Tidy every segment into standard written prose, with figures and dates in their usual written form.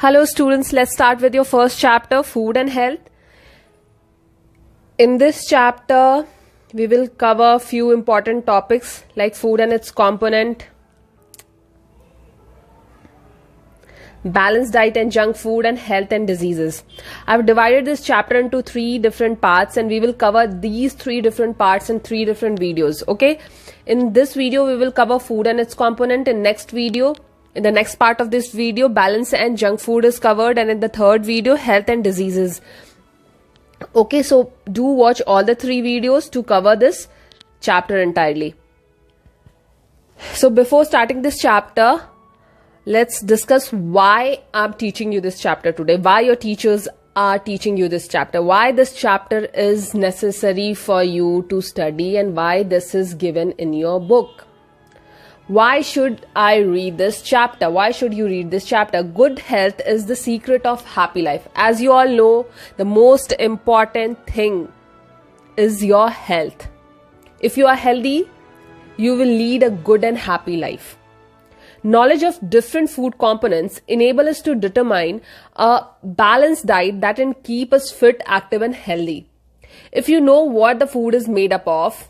Hello students, let's start with your first chapter, Food and Health. In this chapter, we will cover a few important topics like food and its component, balanced diet and junk food, and health and diseases. I've divided this chapter into 3 different parts and we will cover these 3 different parts in 3 different videos, okay? In this video, we will cover food and its component. In the next part of this video, balance and junk food is covered, and in the third video, health and diseases. Okay, so do watch all the 3 videos to cover this chapter entirely. So before starting this chapter, let's discuss why I'm teaching you this chapter today, why your teachers are teaching you this chapter, why this chapter is necessary for you to study, and why this is given in your book. Why should I read this chapter? Why should you read this chapter? Good health is the secret of happy life. As you all know, the most important thing is your health. If you are healthy, you will lead a good and happy life. Knowledge of different food components enable us to determine a balanced diet that can keep us fit, active, and healthy. If you know what the food is made up of,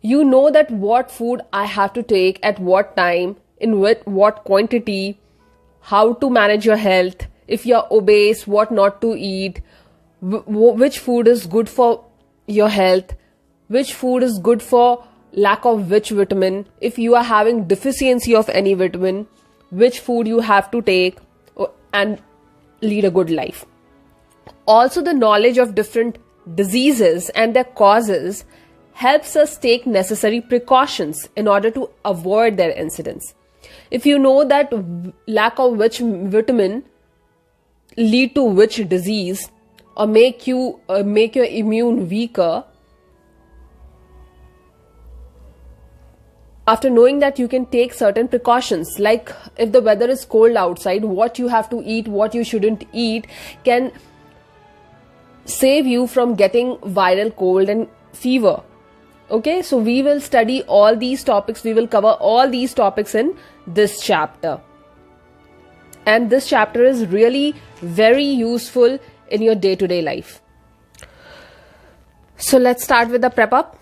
you know that what food I have to take at what time, in what quantity, how to manage your health, if you're obese, what not to eat, which food is good for your health, which food is good for lack of which vitamin, if you are having deficiency of any vitamin, which food you have to take and lead a good life. Also, the knowledge of different diseases and their causes helps us take necessary precautions in order to avoid their incidence. If you know that lack of which vitamin lead to which disease or make your immune weaker, after knowing that, you can take certain precautions, like if the weather is cold outside, what you have to eat, what you shouldn't eat can save you from getting viral cold and fever. Okay, so we will study all these topics. We will cover all these topics in this chapter. And this chapter is really very useful in your day-to-day life. So let's start with the prep up.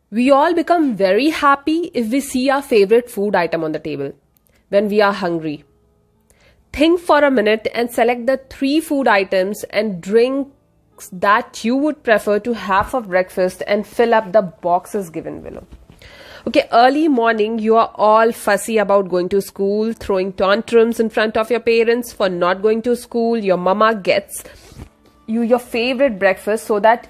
We all become very happy if we see our favorite food item on the table when we are hungry. Think for a minute and select the 3 food items and drinks that you would prefer to have for breakfast and fill up the boxes given below. Okay, early morning, you are all fussy about going to school, throwing tantrums in front of your parents for not going to school. Your mama gets you your favorite breakfast so that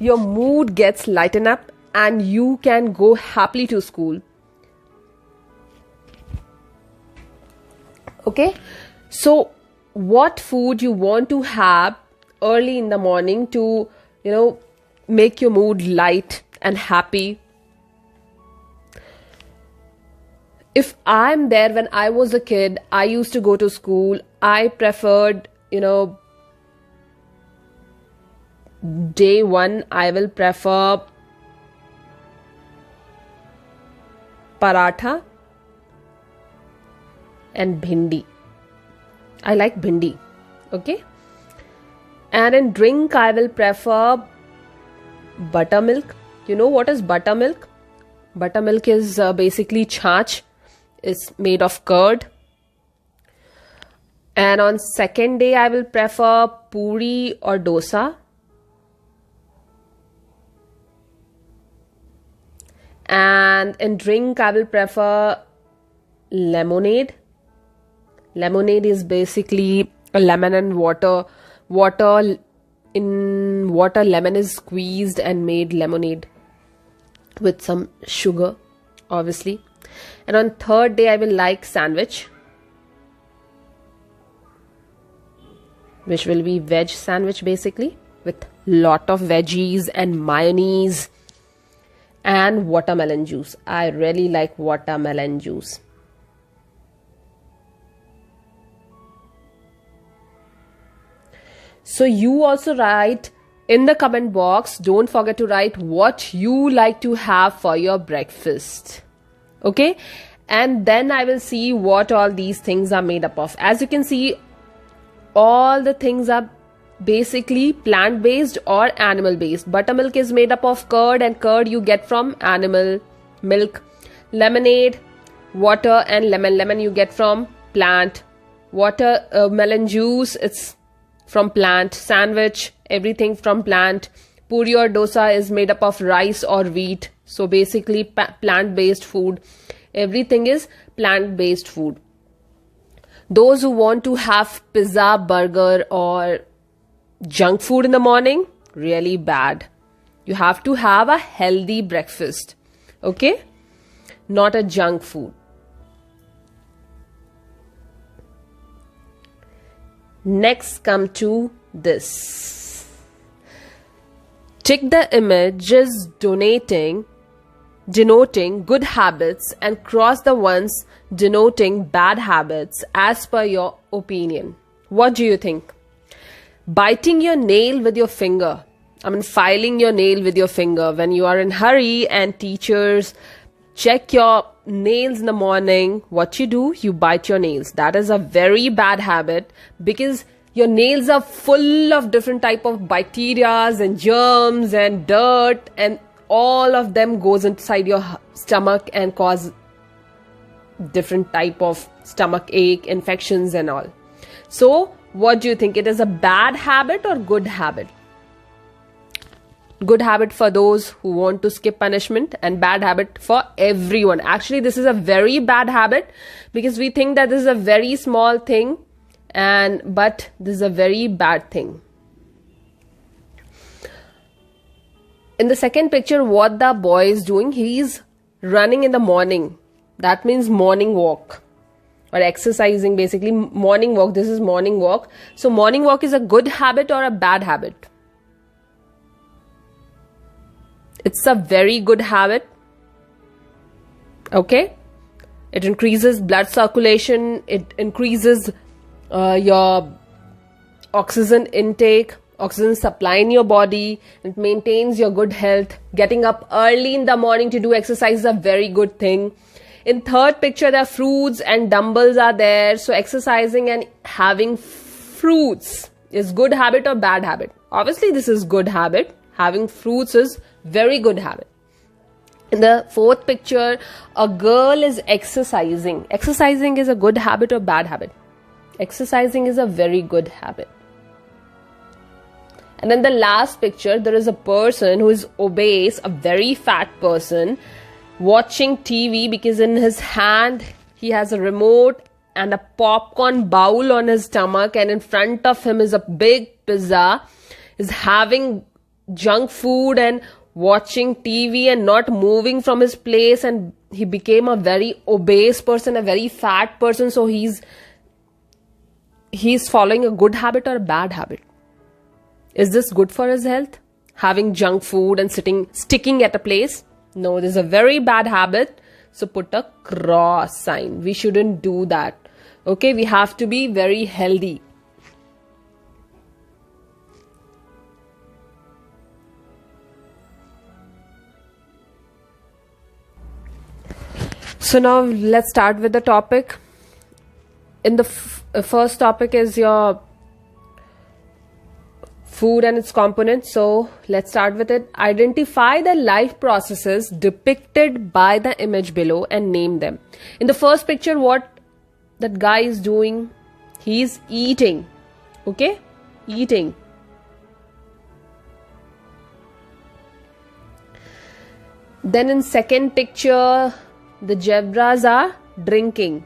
your mood gets lightened up and you can go happily to school. Okay, so what food you want to have early in the morning to, make your mood light and happy? If I'm there, when I was a kid, I used to go to school. I preferred, day 1, I will prefer paratha and bhindi. I like bhindi. Okay. And in drink, I will prefer buttermilk. You know what is buttermilk? Buttermilk is basically chach. It's made of curd. And on second day, I will prefer puri or dosa. And in drink, I will prefer lemonade. Lemonade is basically a lemon and water. In water, lemon is squeezed and made lemonade with some sugar, obviously. And on third day, I will like sandwich, which will be veg sandwich basically with lot of veggies and mayonnaise and watermelon juice. I really like watermelon juice. So you also write in the comment box, don't forget to write what you like to have for your breakfast. Okay, and then I will see what all these things are made up of. As you can see, all the things are basically plant-based or animal-based. Buttermilk is made up of curd, and curd you get from animal milk. Lemonade, water and lemon you get from plant. Melon juice, it's from plant. Sandwich, everything from plant. Puri or dosa is made up of rice or wheat. So basically plant-based food. Everything is plant-based food. Those who want to have pizza, burger or junk food in the morning, really bad. You have to have a healthy breakfast. Okay? Not a junk food. Next, come to this. Tick the images denoting good habits and cross the ones denoting bad habits as per your opinion. What do you think? Biting your nail with your finger. Filing your nail with your finger. When you are in hurry and teachers check your nails in the morning, what you do? You bite your nails. That is a very bad habit because your nails are full of different type of bacteria and germs and dirt, and all of them goes inside your stomach and cause different type of stomach ache, infections and all. So what do you think? It is a bad habit or good habit? Good habit for those who want to skip punishment, and bad habit for everyone. Actually, this is a very bad habit because we think that this is a very small thing, but this is a very bad thing. In the second picture, what the boy is doing, he is running in the morning. That means morning walk or exercising, basically morning walk. This is morning walk. So morning walk is a good habit or a bad habit? It's a very good habit. Okay? It increases blood circulation. It increases your oxygen intake, oxygen supply in your body. It maintains your good health. Getting up early in the morning to do exercise is a very good thing. In third picture, the fruits and dumbbells are there. So exercising and having fruits is good habit or bad habit? Obviously, this is good habit. Having fruits is very good habit. In the fourth picture, a girl is exercising. Exercising is a good habit or bad habit? Exercising is a very good habit. And then the last picture, there is a person who is obese, a very fat person, watching TV because in his hand he has a remote and a popcorn bowl on his stomach, and in front of him is a big pizza. Is having junk food and watching TV and not moving from his place, and he became a very obese person, a very fat person. So he's following a good habit or a bad habit? Is this good for his health? Having junk food and sticking at a place? No, this is a very bad habit. So put a cross sign. We shouldn't do that. Okay, we have to be very healthy. So now let's start with the topic. In the first topic is your food and its components. So let's start with it. Identify the life processes depicted by the image below and name them. In the first picture, what that guy is doing? He's eating. Okay? Eating. Then in second picture, the zebras are drinking.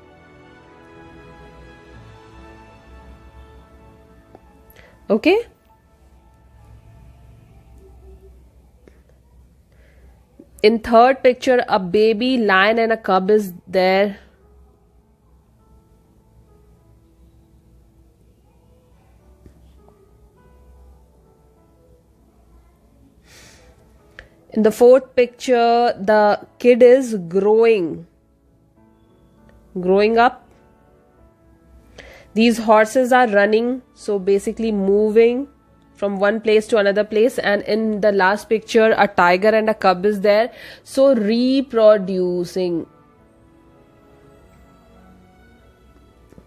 Okay? In third picture, a baby lion and a cub is there. In the fourth picture, the kid is growing up. These horses are running, so basically moving from one place to another place. And in the last picture, a tiger and a cub is there, so reproducing.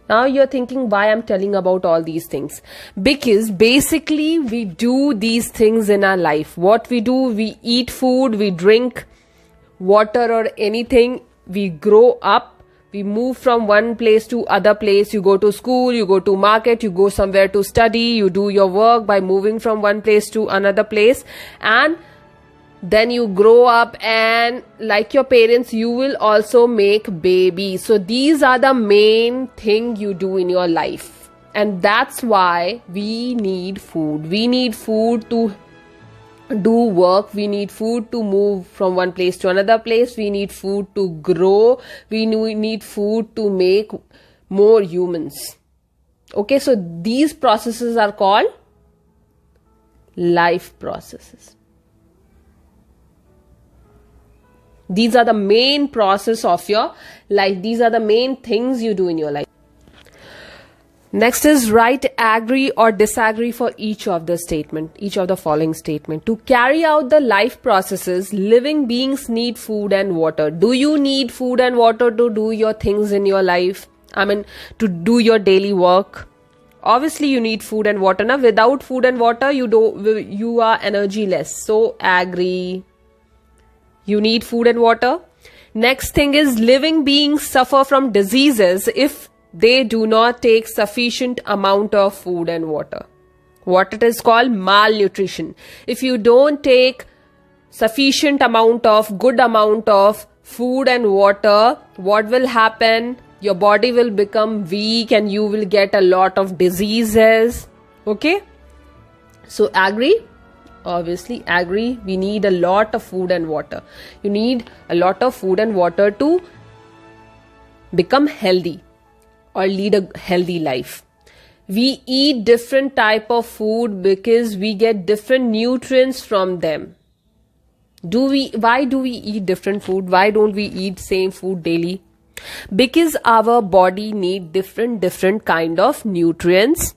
Now you're thinking why I'm telling about all these things. Because basically we do these things in our life. What we do, we eat food, we drink water or anything, we grow up, we move from one place to other place. You go to school, you go to market, you go somewhere to study, you do your work by moving from one place to another place, and then you grow up, and like your parents, you will also make babies. So these are the main thing you do in your life, and that's why we need food. We need food to do work, we need food to move from one place to another place, we need food to grow, we need food to make more humans. Okay, so these processes are called life processes. These are the main process of your life. These are the main things you do in your life. Next is write agree or disagree for each of the following statement. To carry out the life processes, living beings need food and water. Do you need food and water to do your things in your life? I mean, to do your daily work? Obviously you need food and water. Now without food and water, you are energyless. So agree. You need food and water. Next thing is living beings suffer from diseases if they do not take sufficient amount of food and water. What it is called? Malnutrition. If you don't take sufficient amount of, good amount of food and water, what will happen? Your body will become weak and you will get a lot of diseases. Okay? So agree? Obviously agree. We need a lot of food and water. You need a lot of food and water to become healthy or lead a healthy life. We eat different type of food because we get different nutrients from them. Why do we eat different food? Why don't we eat same food daily? Because our body need different kind of nutrients,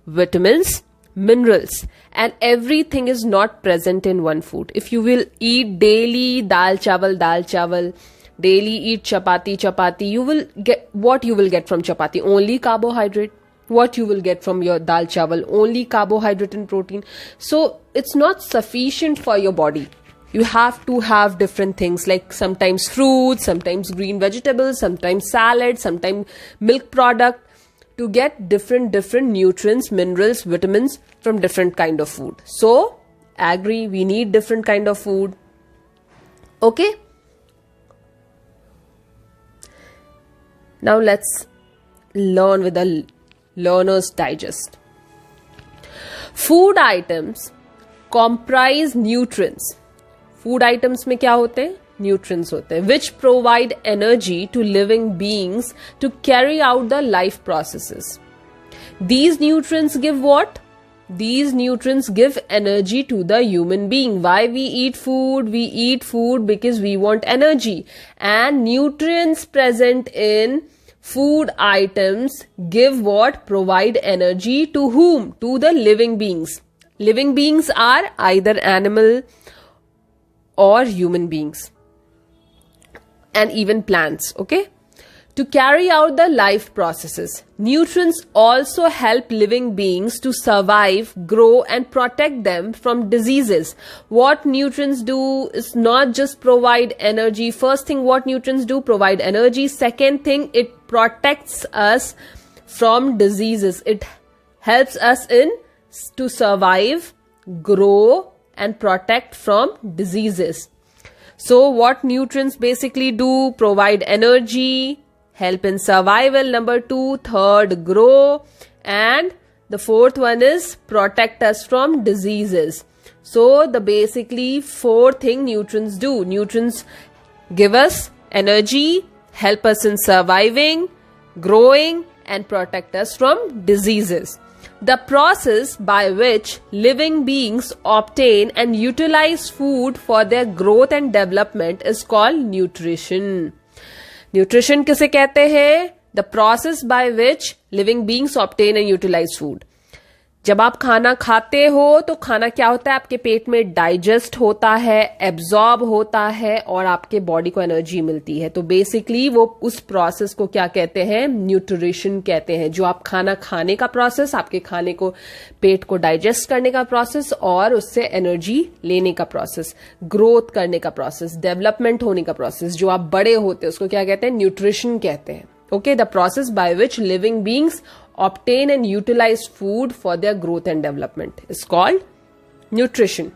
vitamins, minerals, and everything is not present in one food. If you will eat daily dal chawal, daily eat chapati, you will get, what you will get from chapati? Only carbohydrate. What you will get from your dal chawal? Only carbohydrate and protein. So it's not sufficient for your body. You have to have different things, like sometimes fruits, sometimes green vegetables, sometimes salad, sometimes milk product, to get different nutrients, minerals, vitamins from different kind of food. So agree, we need different kind of food. Okay? Now let's learn with the Learner's Digest. Food items comprise nutrients. Food items में क्या होते हैं? Nutrients होते हैं, which provide energy to living beings to carry out the life processes. These nutrients give what? These nutrients give energy to the human being. Why we eat food? We eat food because we want energy. And nutrients present in food items give what? Provide energy to whom? To the living beings. Living beings are either animal or human beings, and even plants. Okay? To carry out the life processes, nutrients also help living beings to survive, grow, and protect them from diseases. What nutrients do is not just provide energy. First thing, what nutrients do? Provide energy. Second thing, it protects us from diseases. It helps us to survive, grow, and protect from diseases. So what nutrients basically do? Provide energy, help in survival, number 2. Third, grow. And the fourth one is protect us from diseases. So the basically 4 thing nutrients do. Nutrients give us energy, help us in surviving, growing, and protect us from diseases. The process by which living beings obtain and utilize food for their growth and development is called nutrition. Nutrition किसे कहते हैं? The process by which living beings obtain and utilize food. जब आप खाना खाते हो तो खाना क्या होता है, आपके पेट में डाइजेस्ट होता है, एब्जॉर्ब होता है और आपके बॉडी को एनर्जी मिलती है। तो बेसिकली वो उस प्रोसेस को क्या कहते हैं, न्यूट्रिशन कहते हैं। जो आप खाना खाने का प्रोसेस, आपके खाने को, पेट को डाइजेस्ट करने का प्रोसेस और उससे एनर्जी लेने का प्रोसेस, ग्रोथ करने का प्रोसेस, डेवलपमेंट होने का प्रोसेस, जो आप बड़े होते हैं उसको क्या कहते हैं, न्यूट्रिशन कहते हैं। Okay, the process by which living beings obtain and utilize food for their growth and development is called nutrition.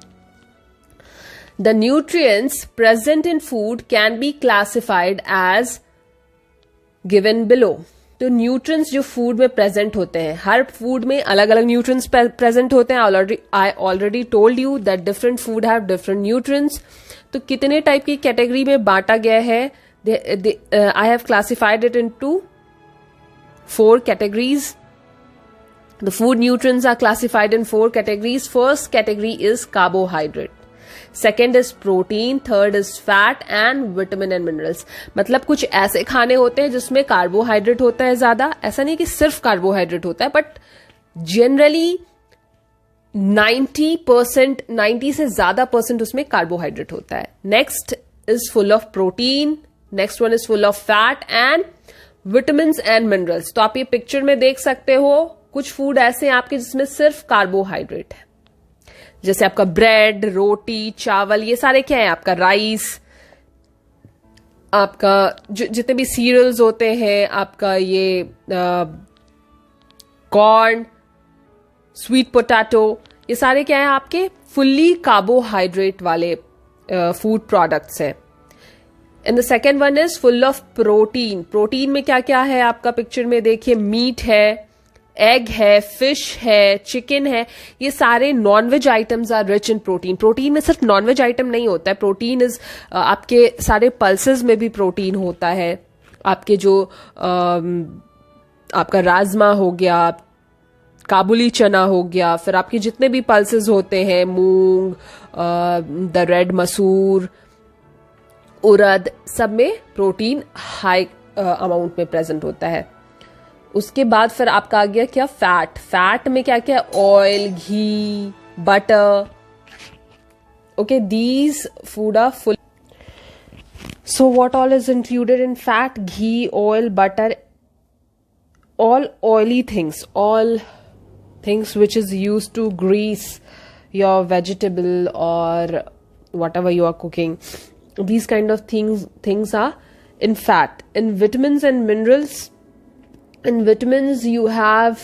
The nutrients present in food can be classified as given below. तो nutrients जो food में present होते हैं, हर food में अलग अलग nutrients present होते हैं। I already told you that different food have different nutrients. तो कितने टाइप की कैटेगरी में बांटा गया है, I have classified it into 4 categories. The food nutrients are classified in 4 categories. First category is carbohydrate. Second is protein. Third is fat and vitamin and minerals. मतलब कुछ ऐसे खाने होते हैं जिसमें कार्बोहाइड्रेट होता है ज्यादा। ऐसा नहीं कि सिर्फ कार्बोहाइड्रेट होता है, बट जनरली 90% से ज्यादा % उसमें कार्बोहाइड्रेट होता है। Next is full of protein, next one is full of fat and vitamins and minerals. तो आप ये पिक्चर में देख सकते हो कुछ फूड ऐसे हैं आपके जिसमें सिर्फ कार्बोहाइड्रेट है, जैसे आपका ब्रेड, रोटी, चावल, ये सारे क्या है, आपका राइस, आपका जितने भी सीरियल्स होते हैं, आपका ये कॉर्न, स्वीट पोटैटो, ये सारे क्या है आपके फुल्ली कार्बोहाइड्रेट वाले फूड प्रोडक्ट्स हैं। And the second one is full of protein. Protein में क्या क्या है आपका पिक्चर में देखिए, मीट है, एग है, फिश है, चिकन है, ये सारे nonveg items are rich in protein. Protein में सिर्फ नॉनवेज आइटम नहीं होता है, प्रोटीन इज आपके सारे पल्सेस में भी प्रोटीन होता है। आपके जो आपका राजमा हो गया, काबुली चना हो गया, फिर आपके जितने भी पल्सेस होते हैं, मूंग, द रेड मसूर, उड़द, सब में प्रोटीन हाई अमाउंट में प्रेजेंट होता है। उसके बाद फिर आपका आ गया क्या, फैट। फैट में क्या क्या, oil, ghee, butter. Okay, these food are full. So what all is included in fat? Ghee, oil, butter, all oily things, all things which is used to grease your vegetable or whatever you are cooking. These kind of things are in fat. In vitamins and minerals, in vitamins you have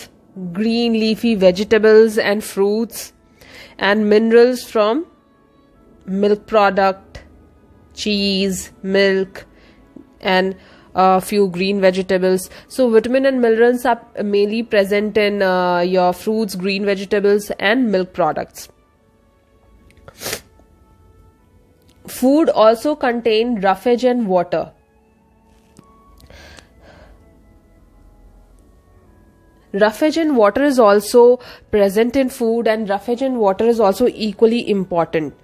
green leafy vegetables and fruits, and minerals from milk product, cheese, milk, and a few green vegetables. So vitamin and minerals are mainly present in your fruits, green vegetables and milk products. Food also contain roughage and water. Roughage and water is also present in food, and roughage and water is also equally important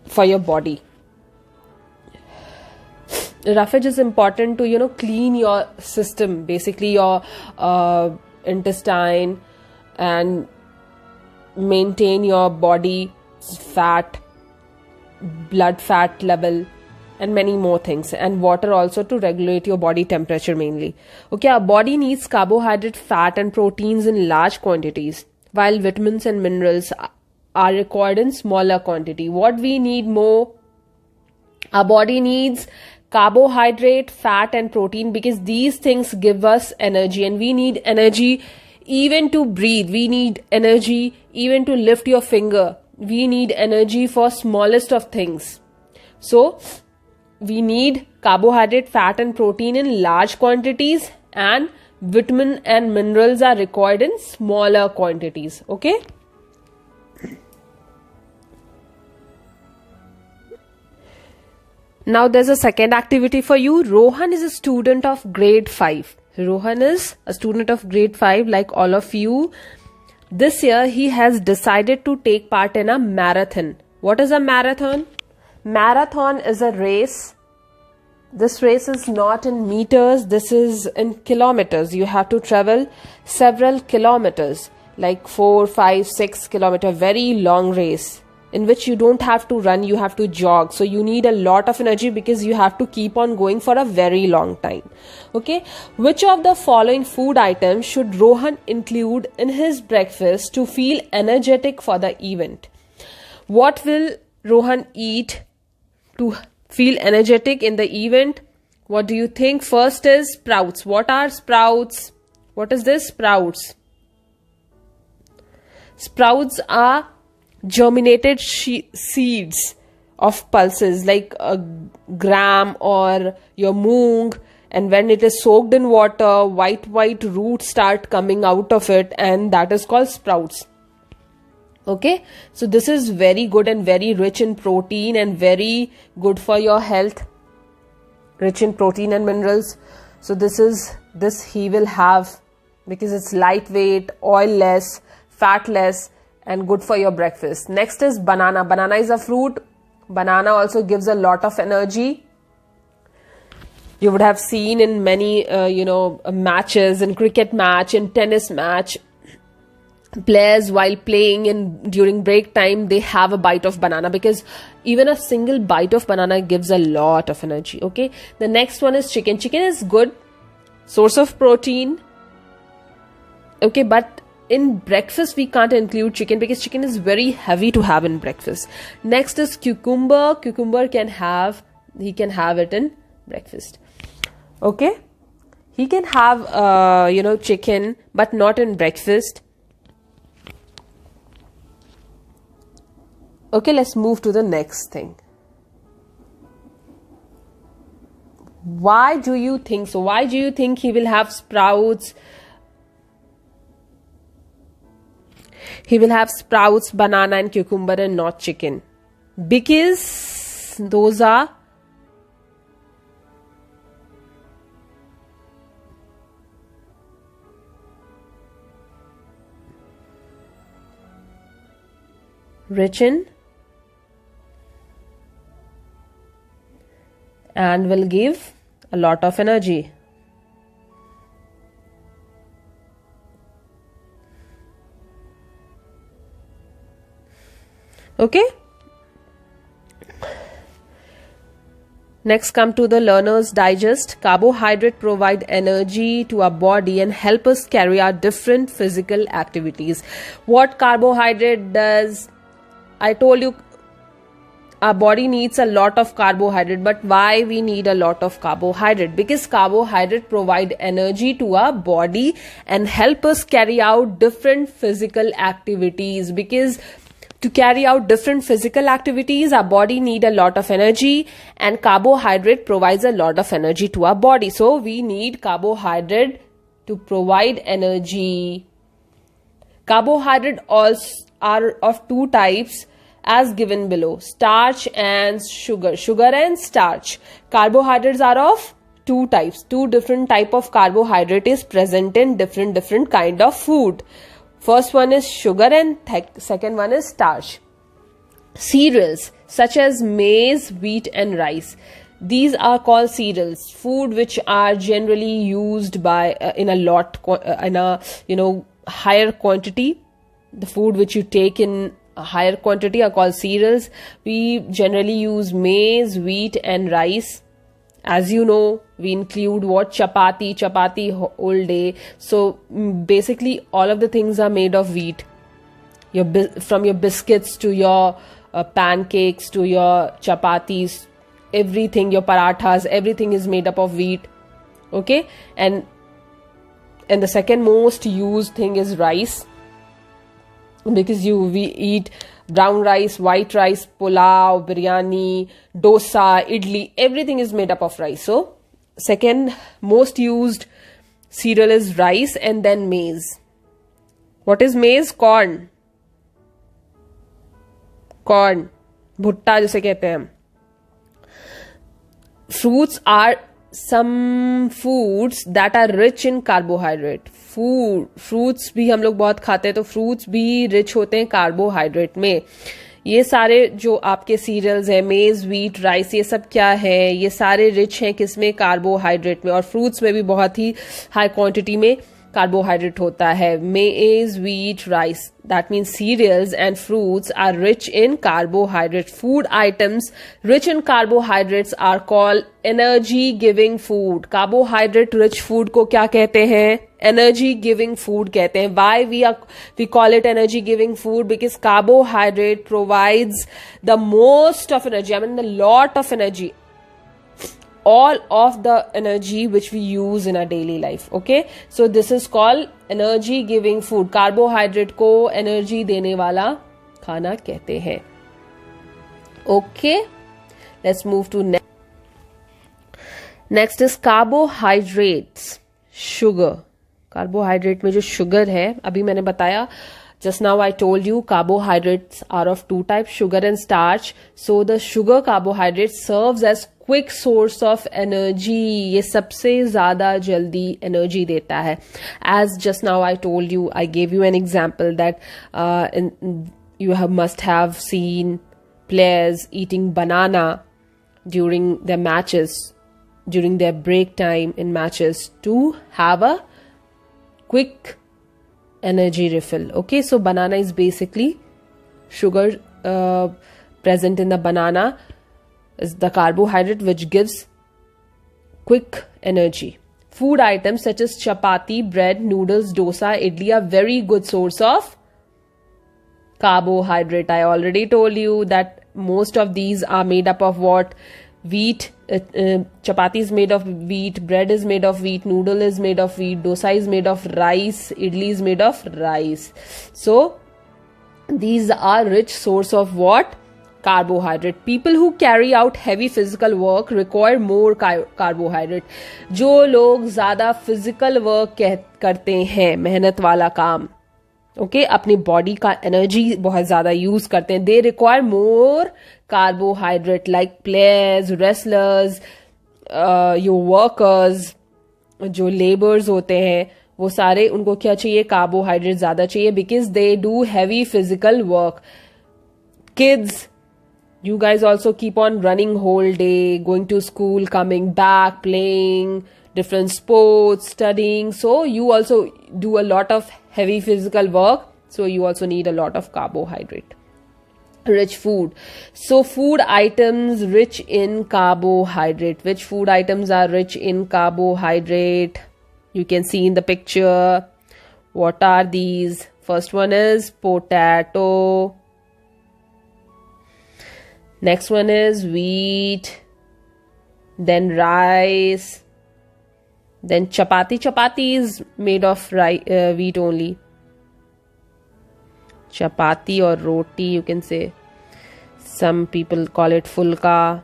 for your body. Roughage is important to clean your system, basically your intestine, and maintain your body fat, blood fat level, and many more things. And water also to regulate your body temperature mainly. Okay, our body needs carbohydrate, fat and proteins in large quantities, while vitamins and minerals are required in smaller quantity. What we need more? Our body needs carbohydrate, fat and protein, because these things give us energy, and we need energy even to breathe. We need energy even to lift your finger. We need energy for smallest of things. So we need carbohydrate, fat and protein in large quantities, and vitamin and minerals are required in smaller quantities. Okay? Now there's a second activity for you. Rohan is a student of grade 5. Rohan is a student of grade 5 like all of you. This year he has decided to take part in a marathon. What is a marathon? Marathon is a race. This race is not in meters, this is in kilometers. You have to travel several kilometers. like 4, 5, 6 kilometer, very long race in which you don't have to run, you have to jog. So you need a lot of energy because you have to keep on going for a very long time. Okay, which of the following food items should Rohan include in his breakfast to feel energetic for the event? What will Rohan eat to feel energetic in the event? What do you think? First is sprouts. What are sprouts? What is this? Sprouts. Sprouts are germinated seeds of pulses like a gram or your moong, and when it is soaked in water, white roots start coming out of it, and that is called sprouts. Okay, so this is very good and very rich in protein and very good for your health, rich in protein and minerals. So this he will have because it's lightweight, oil-less, fat-less, and good for your breakfast. Next is banana. Banana is a fruit. Banana also gives a lot of energy. You would have seen in many matches, in cricket match, in tennis match, players while playing and during break time, they have a bite of banana because even a single bite of banana gives a lot of energy. Okay, the next one is chicken. Chicken is good source of protein. Okay, but in breakfast we can't include chicken because chicken is very heavy to have in breakfast. Next is cucumber. Cucumber he can have it in breakfast. Okay, he can have chicken but not in breakfast. Okay, let's move to the next thing. Why do you think so? Why do you think he will have sprouts? He will have sprouts, banana and cucumber and not chicken. Because those are rich in and will give a lot of energy. Okay. Next, come to the Learner's Digest. Carbohydrate provide energy to our body and help us carry out different physical activities. What carbohydrate does? I told you our body needs a lot of carbohydrate, but why we need a lot of carbohydrate? Because carbohydrate provide energy to our body and help us carry out different physical activities. Because to carry out different physical activities, our body need a lot of energy, and carbohydrate provides a lot of energy to our body. So we need carbohydrate to provide energy. Carbohydrate also are of two types as given below: starch and sugar. Sugar and starch. Carbohydrates are of two types. Two different type of carbohydrate is present in different kind of food. First one is sugar and second one is starch. Cereals such as maize, wheat and rice. These are called cereals, food which are generally used by in a higher quantity. The food which you take in a higher quantity are called cereals. We generally use maize, wheat and rice. As you know, we include what? Chapati whole day. So basically all of the things are made of wheat. From your biscuits to your pancakes to your chapatis, everything, your parathas, everything is made up of wheat. Okay, and the second most used thing is rice, because we eat brown rice, white rice, pulao, biryani, dosa, idli, everything is made up of rice. So second most used cereal is rice, and then maize. What is maize? Corn, भुट्टा जिसे कहते हैं. Fruits are some foods that are rich in carbohydrate. Fruits भी हम लोग बहुत खाते हैं, तो fruits भी rich होते हैं carbohydrate में. ये सारे जो आपके सीरियल्स हैं, मेज, व्हीट, राइस, ये सब क्या है? ये सारे रिच हैं किसमें? कार्बोहाइड्रेट में. और फ्रूट्स में भी बहुत ही हाई क्वांटिटी में carbohydrate होता है. Maize, wheat, rice, that means cereals and fruits are rich in carbohydrate. Food items rich in carbohydrates are called energy giving food. Carbohydrate rich food को क्या कहते हैं? Energy giving food कहते हैं. Why we call it energy giving food? Because carbohydrate provides the most of energy. I mean a lot of energy. All of the energy which we use in our daily life. Okay, so this is called energy giving food. Carbohydrate को energy देने वाला खाना कहते हैं. Okay, let's move to next is carbohydrates. Sugar. Carbohydrate में जो sugar है, अभी मैंने बताया, just now I told you carbohydrates are of two types, sugar and starch. So the sugar carbohydrate serves as quick source of energy. ये सबसे ज़्यादा जल्दी energy देता है. As just now I told you, I gave you an example that you must have seen players eating banana during their matches, during their break time in matches to have a quick energy refill. Okay, so banana is basically sugar present in the banana is the carbohydrate which gives quick energy. Food items such as chapati, bread, noodles, dosa, idli are very good source of carbohydrate. I already told you that most of these are made up of what? Wheat. Chapati is made of wheat, bread is made of wheat, noodle is made of wheat, dosa is made of rice, idli is made of rice. So these are rich source of what? Carbohydrate. People who carry out heavy physical work require more carbohydrate. जो लोग ज़्यादा physical work करते हैं, मेहनत वाला काम, okay, अपनी body का energy बहुत ज़्यादा use करते हैं, they require more carbohydrate. Like players, wrestlers, your workers, जो laborers होते हैं, वो सारे उनको क्या चाहिए? Carbohydrate ज़्यादा चाहिए because they do heavy physical work. Kids, you guys also keep on running whole day, going to school, coming back, playing different sports, studying. So you also do a lot of heavy physical work. So you also need a lot of carbohydrate. Rich food. So food items rich in carbohydrate. Which food items are rich in carbohydrate? You can see in the picture. What are these? First one is potato. Next one is wheat, then rice, then chapati. Chapati is made of wheat only. Chapati or roti, you can say. Some people call it fulka.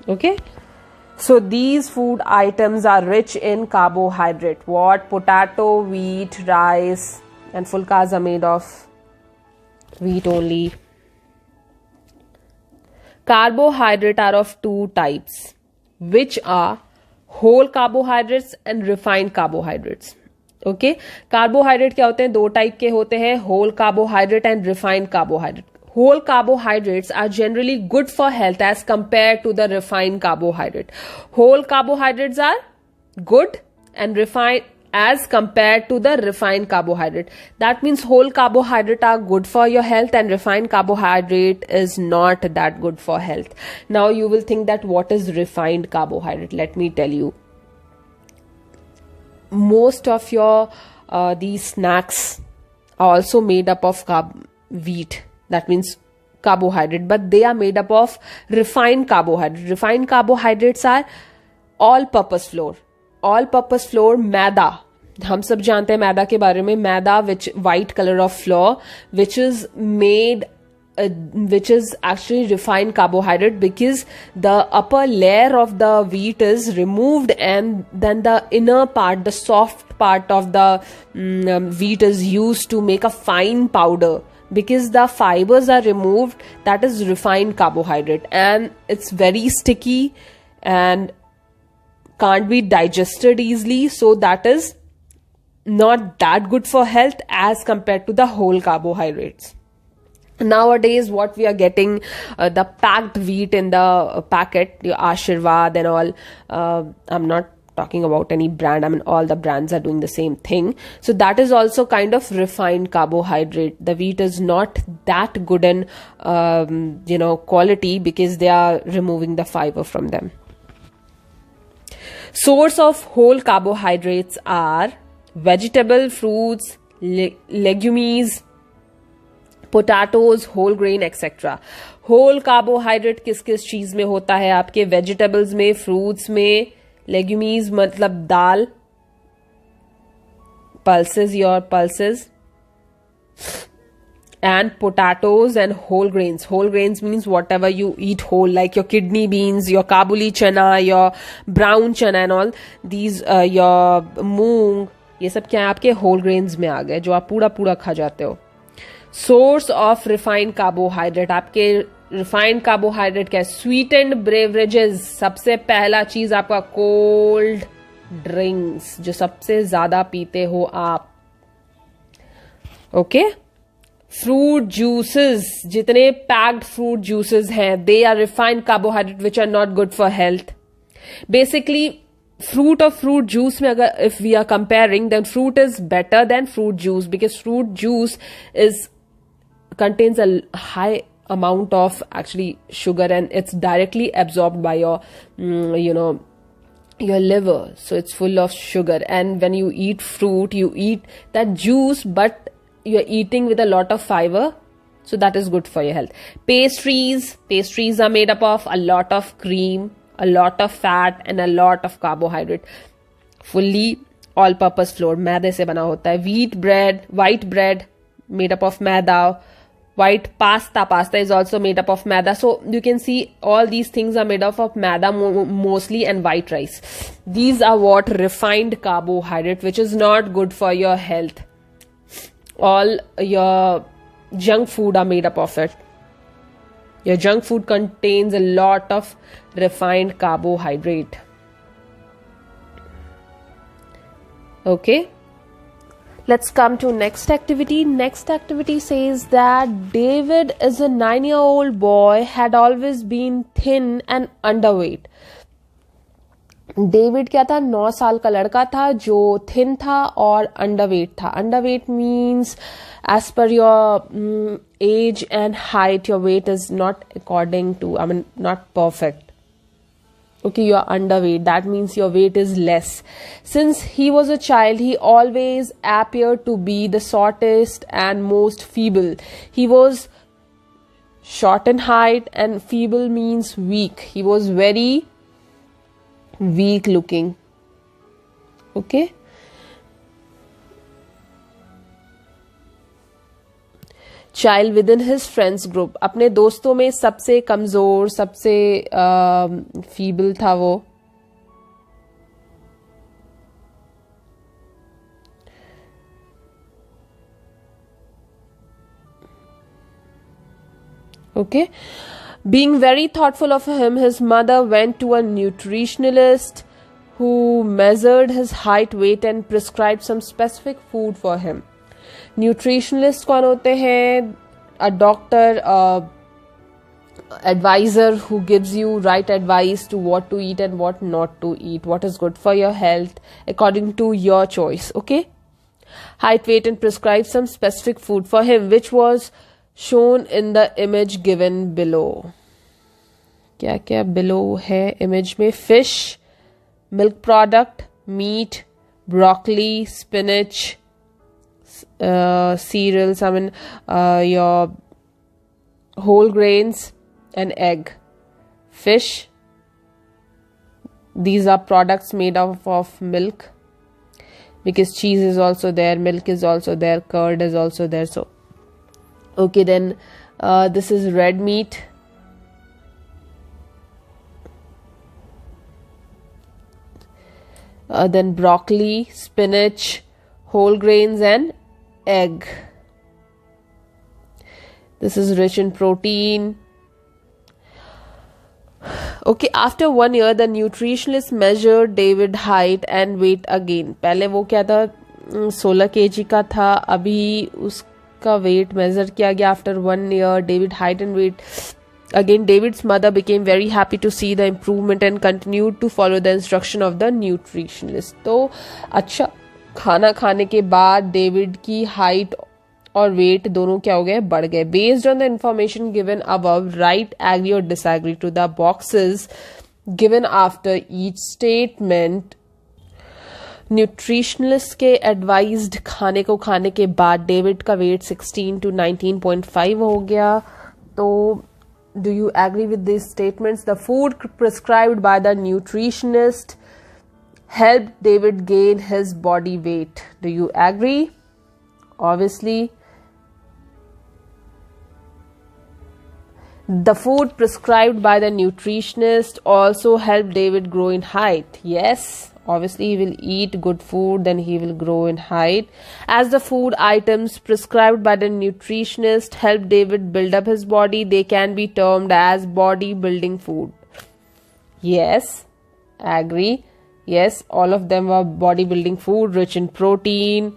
Okay. So these food items are rich in carbohydrate. What? Potato, wheat, rice, and fulkas are made of wheat only. Carbohydrate are of two types, which are whole carbohydrates and refined carbohydrates. Okay, carbohydrate क्या होते हैं? दो type के होते हैं, whole carbohydrate and refined carbohydrate. Whole carbohydrates are generally good for health as compared to the refined carbohydrate. Whole carbohydrates are good and refined as compared to the refined carbohydrate. That means whole carbohydrate are good for your health and refined carbohydrate is not that good for health. Now you will think that what is refined carbohydrate? Let me tell you. Most of your these snacks are also made up of wheat. That means carbohydrate, but they are made up of refined carbohydrate. Refined carbohydrates are all-purpose flour. All-purpose flour, मैदा. हम सब जानते हैं मैदा के बारे में. मैदा, which white color of flour, which is made, which is actually refined carbohydrate because the upper layer of the wheat is removed and then the inner part, the soft part of the wheat is used to make a fine powder. Because the fibers are removed, that is refined carbohydrate, and it's very sticky and can't be digested easily, so that is not that good for health as compared to the whole carbohydrates. Nowadays what we are getting, the packed wheat in the packet, your Ashirvad and all, I'm not talking about any brand. I mean, all the brands are doing the same thing. So that is also kind of refined carbohydrate. The wheat is not that good in, quality, because they are removing the fiber from them. Source of whole carbohydrates are vegetable, fruits, legumes, potatoes, whole grain, etc. Whole carbohydrate किस किस चीज में होता है? आपके vegetables में, fruits में, लेग्यूमीज मतलब दाल, pulses, your pulses, and potatoes and whole grains. Whole grains means whatever you eat whole, like your kidney beans, your kabuli chana, your brown chana and all these, your moong, ये सब क्या है? आपके whole grains में आ गए, जो आप पूरा पूरा खा जाते हो. सोर्स ऑफ रिफाइंड कार्बोहाइड्रेट, आपके रिफाइंड कार्बोहाइड्रेट क्या है? Sweetened beverages. सबसे पहला चीज आपका कोल्ड ड्रिंक्स, जो सबसे ज्यादा पीते हो आप. ओके. फ्रूट जूसेस, जितने पैक्ड फ्रूट जूसेस हैं, they are refined carbohydrate which are not good for health. Basically fruit or fruit juice में अगर if we are comparing, then fruit is better than fruit juice, because fruit juice contains a high amount of actually sugar, and it's directly absorbed by your your liver, so it's full of sugar. And when you eat fruit, you eat that juice, but you're eating with a lot of fiber, so that is good for your health. Pastries are made up of a lot of cream, a lot of fat and a lot of carbohydrate. Fully all purpose flour, मैदे से बना होता है. White bread made up of maida. White pasta is also made up of maida. So you can see all these things are made up of maida mostly, and white rice. These are what refined carbohydrate, which is not good for your health. All your junk food are made up of it. Your junk food contains a lot of refined carbohydrate. Okay. Let's come to next activity. Next activity says that David is a 9-year-old boy, had always been thin and underweight. David क्या था? 9 साल का लड़का था जो thin था और underweight था. Underweight means as per your age and height, your weight is not according to, I mean not perfect. Okay, you are underweight. That means your weight is less. Since he was a child, he always appeared to be the shortest and most feeble. He was short in height, and feeble means weak. He was very weak looking. Okay. Child within his friends group, अपने दोस्तों में सबसे कमजोर, सबसे feeble था वो. Okay. Being very thoughtful of him, his mother went to a nutritionist who measured his height, weight and prescribed some specific food for him. न्यूट्रिशनलिस्ट कौन होते हैं? A doctor, advisor who gives you right advice to what to eat and what not to eat, what is good for your health according to your choice. Okay. Height, weight and prescribe some specific food for him, which was shown in the image given below. क्या क्या below है image में? Fish, milk product, meat, broccoli, spinach, cereals, I mean your whole grains and egg. Fish, these are products made of milk, because cheese is also there, milk is also there, curd is also there. So okay, then this is red meat. Then broccoli, spinach, whole grains and egg. This is rich in protein. Okay, after 1 year, the nutritionist measured David's height and weight again. पहले वो क्या था? 16 kg का था. अभी उसका weight measure किया गया after 1 year. David height and weight Again, David's mother became very happy to see the improvement and continued to follow the instruction of the nutritionist. तो अच्छा खाना खाने के बाद डेविड की हाइट और वेट दोनों क्या हो गए, बढ़ गए. Based on the information given above, right agree और disagree to the boxes given after each statement. Nutritionist के एडवाइज्ड खाने को खाने के बाद डेविड का वेट 16 to 19.5 हो गया. तो do you agree with these statements? The food prescribed by the nutritionist helped David gain his body weight. Do you agree? Obviously. The food prescribed by the nutritionist also helped David grow in height. Yes. Obviously, he will eat good food, then he will grow in height. As the food items prescribed by the nutritionist help David build up his body, they can be termed as bodybuilding food. Yes, agree. Yes, all of them were bodybuilding food, rich in protein.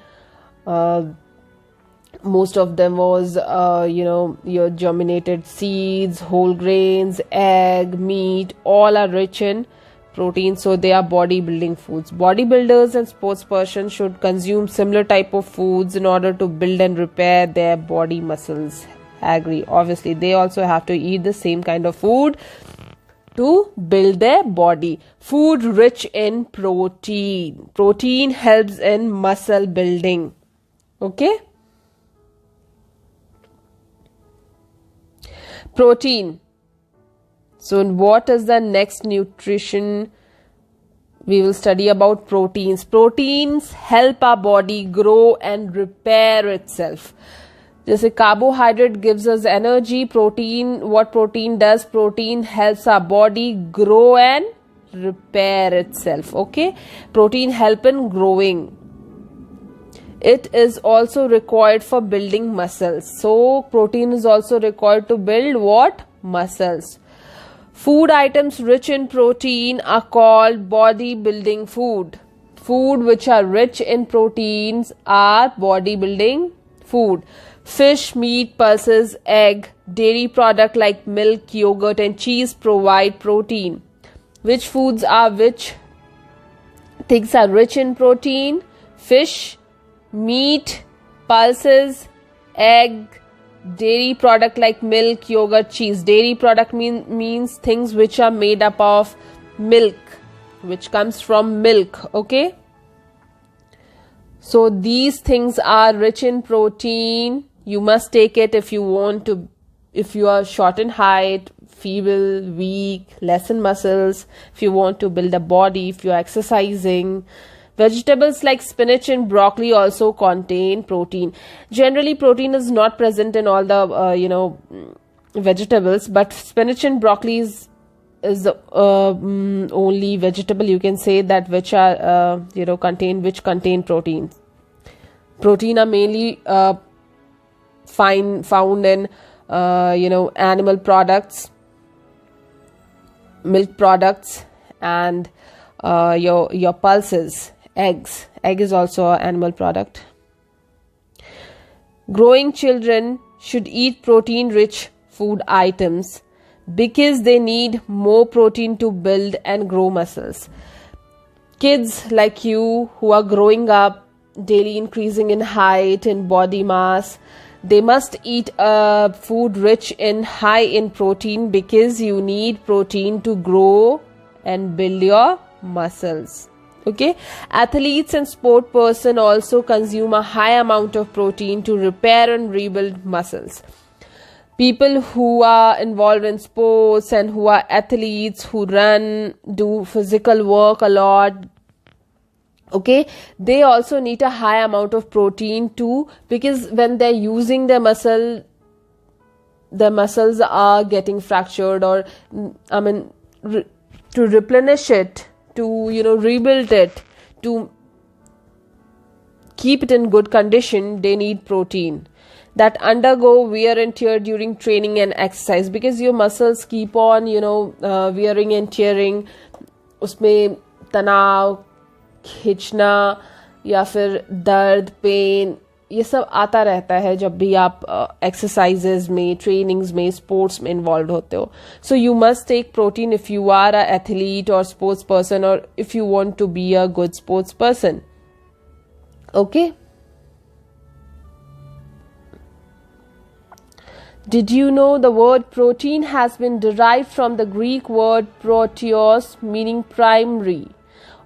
Most of them was, your germinated seeds, whole grains, egg, meat, all are rich in protein, so they are bodybuilding foods. Bodybuilders and sports persons should consume similar type of foods in order to build and repair their body muscles. Agree. Obviously, they also have to eat the same kind of food to build their body. Food rich in protein. Protein helps in muscle building. Okay? Protein. So what is the next nutrition? We will study about proteins. Proteins help our body grow and repair itself. जैसे carbohydrate gives us energy. What protein does? Protein helps our body grow and repair itself. Okay? Protein help in growing. It is also required for building muscles. So protein is also required to build what? Muscles. Food items rich in protein are called bodybuilding food. Food which are rich in proteins are bodybuilding food. Fish, meat, pulses, egg, dairy product like milk, yogurt and cheese provide protein. Which foods are which things are rich in protein? Fish, meat, pulses, egg, dairy product like milk, yogurt, cheese. Dairy product means things which are made up of milk, which comes from milk. Okay, so these things are rich in protein. You must take it if you are short in height, feeble, weak, less in muscles, if you want to build a body, if you are exercising. Vegetables like spinach and broccoli also contain protein. Generally, protein is not present in all the vegetables, but spinach and broccoli is the only vegetable you can say that which are contain proteins. Protein are mainly found in animal products, milk products, and your pulses. Eggs. Egg is also an animal product. Growing children should eat protein-rich food items because they need more protein to build and grow muscles. Kids like you who are growing up, daily increasing in height and body mass, they must eat food rich in high in protein because you need protein to grow and build your muscles. Okay, athletes and sport person also consume a high amount of protein to repair and rebuild muscles. People who are involved in sports and who are athletes, who run, do physical work a lot, okay, they also need a high amount of protein too, because when they're using their muscles are getting fractured, or to replenish it, to rebuild it, to keep it in good condition, they need protein that undergo wear and tear during training and exercise, because your muscles keep on wearing and tearing. उसमें तनाव, खींचना या फिर दर्द, pen, ये सब आता रहता है जब भी आप एक्सरसाइजेज में, ट्रेनिंग्स में, स्पोर्ट्स में इन्वॉल्व होते हो. So you must take protein if you are a athlete और स्पोर्ट्स पर्सन, और if you want to be a good sports person. Okay. Did you know the word protein has been derived from the Greek word proteos, meaning primary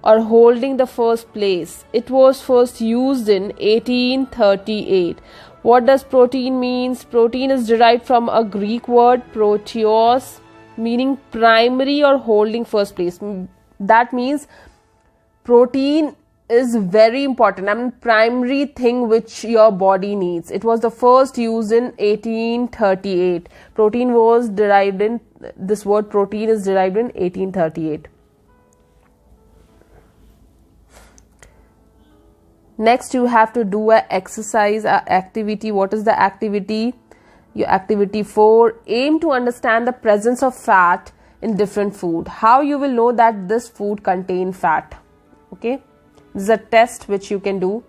or holding the first place? It was first used in 1838. What does protein means? Protein is derived from a Greek word proteos, meaning primary or holding first place. That means protein is very important. I mean, primary thing which your body needs. It was the first used in 1838. Protein was derived in, this word protein is derived in 1838. Next, you have to do a exercise, a activity. What is the activity? Your activity 4, aim to understand the presence of fat in different food. How you will know that this food contain fat? Okay. This is a test which you can do.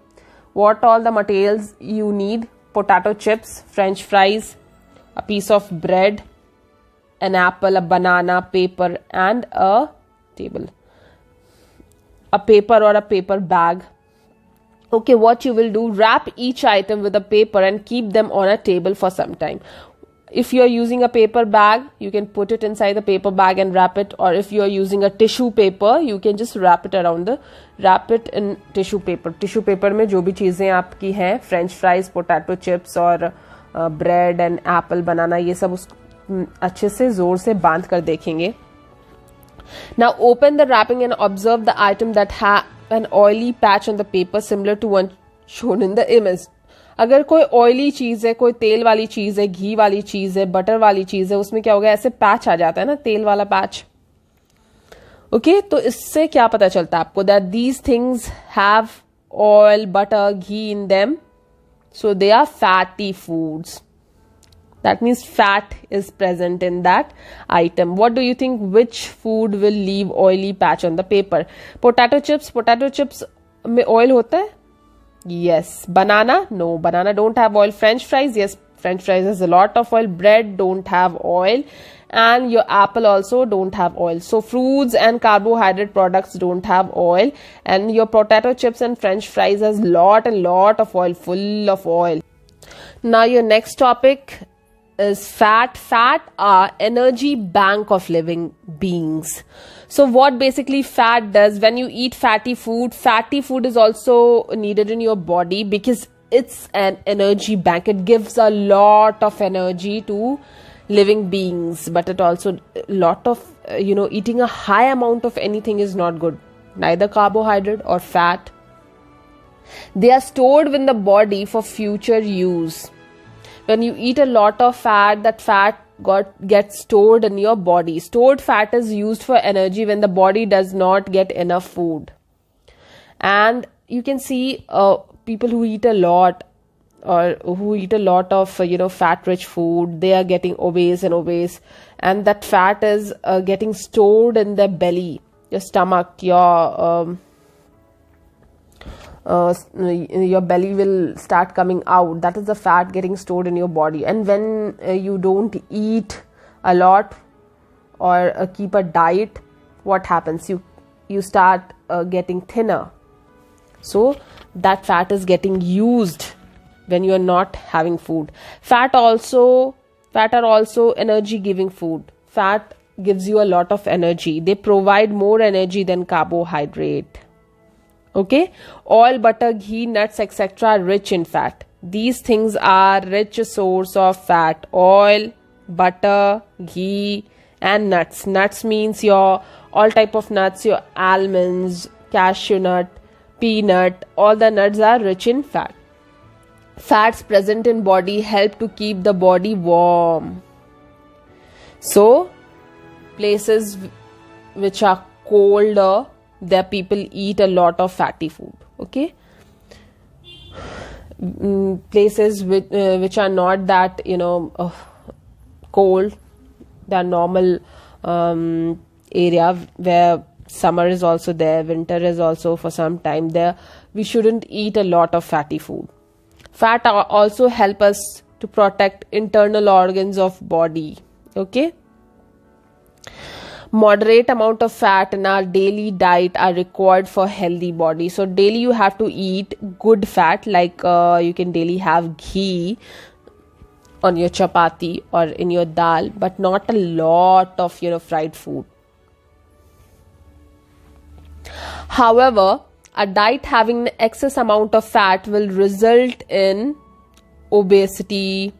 What all the materials you need: potato chips, french fries, a piece of bread, an apple, a banana, paper, and a table. A paper or a paper bag. Okay, what you will do, wrap each item with a paper and keep them on a table for some time. If you are using a paper bag, you can put it inside the paper bag and wrap it, or if you are using a tissue paper, you can just wrap it in tissue paper. Tissue paper में जो भी चीजें आपकी हैं, French fries, potato chips और bread and apple, banana, ये सब अच्छे से जोर से बांध कर देखेंगे. Now open the wrapping and observe the item that have an oily patch on the paper similar to one shown in the image. अगर कोई ऑयली चीज है, कोई तेल वाली चीज है, घी वाली चीज है, बटर वाली चीज है, उसमें क्या होगा, ऐसे पैच आ जाता है ना, तेल वाला पैच. ओके, तो इससे क्या पता चलता है आपको? That these things have oil, butter, ghee in them, so they are fatty foods. That means fat is present in that item. What do you think? Which food will leave oily patch on the paper? Potato chips. Potato chips में oil होता है? Yes. Banana? No, banana don't have oil. French fries? Yes, French fries has a lot of oil. Bread don't have oil. And your apple also don't have oil. So fruits and carbohydrate products don't have oil. And your potato chips and French fries has lot of oil, full of oil. Now your next topic is fat. Fat are energy bank of living beings. So what basically fat does, when you eat fatty food is also needed in your body because it's an energy bank. It gives a lot of energy to living beings, but it also lot of eating a high amount of anything is not good, neither carbohydrate or fat. They are stored in the body for future use. When you eat a lot of fat, that fat gets stored in your body. Stored fat is used for energy when the body does not get enough food. And you can see people who eat a lot or who eat a lot of fat rich food, they are getting obese, and that fat is getting stored in their belly, your stomach, your belly will start coming out. That is the fat getting stored in your body. And when you don't eat a lot or keep a diet, what happens? You start getting thinner. So that fat is getting used when you are not having food. Fat are also energy giving food. Fat gives you a lot of energy. They provide more energy than carbohydrate. Okay, oil, butter, ghee, nuts, etc. are rich in fat. These things are rich source of fat. Oil, butter, ghee, and nuts. Nuts means your all type of nuts, your almonds, cashew nut, peanut. All the nuts are rich in fat. Fats present in body help to keep the body warm. So, places which are colder, there people eat a lot of fatty food. Okay, places which are not that cold, they are normal area where summer is also there, winter is also for some time there, we shouldn't eat a lot of fatty food. Fat also help us to protect internal organs of body. Okay. Moderate amount of fat in our daily diet are required for healthy body. So daily you have to eat good fat, like you can daily have ghee on your chapati or in your dal, but not a lot of fried food. However, a diet having an excess amount of fat will result in obesity.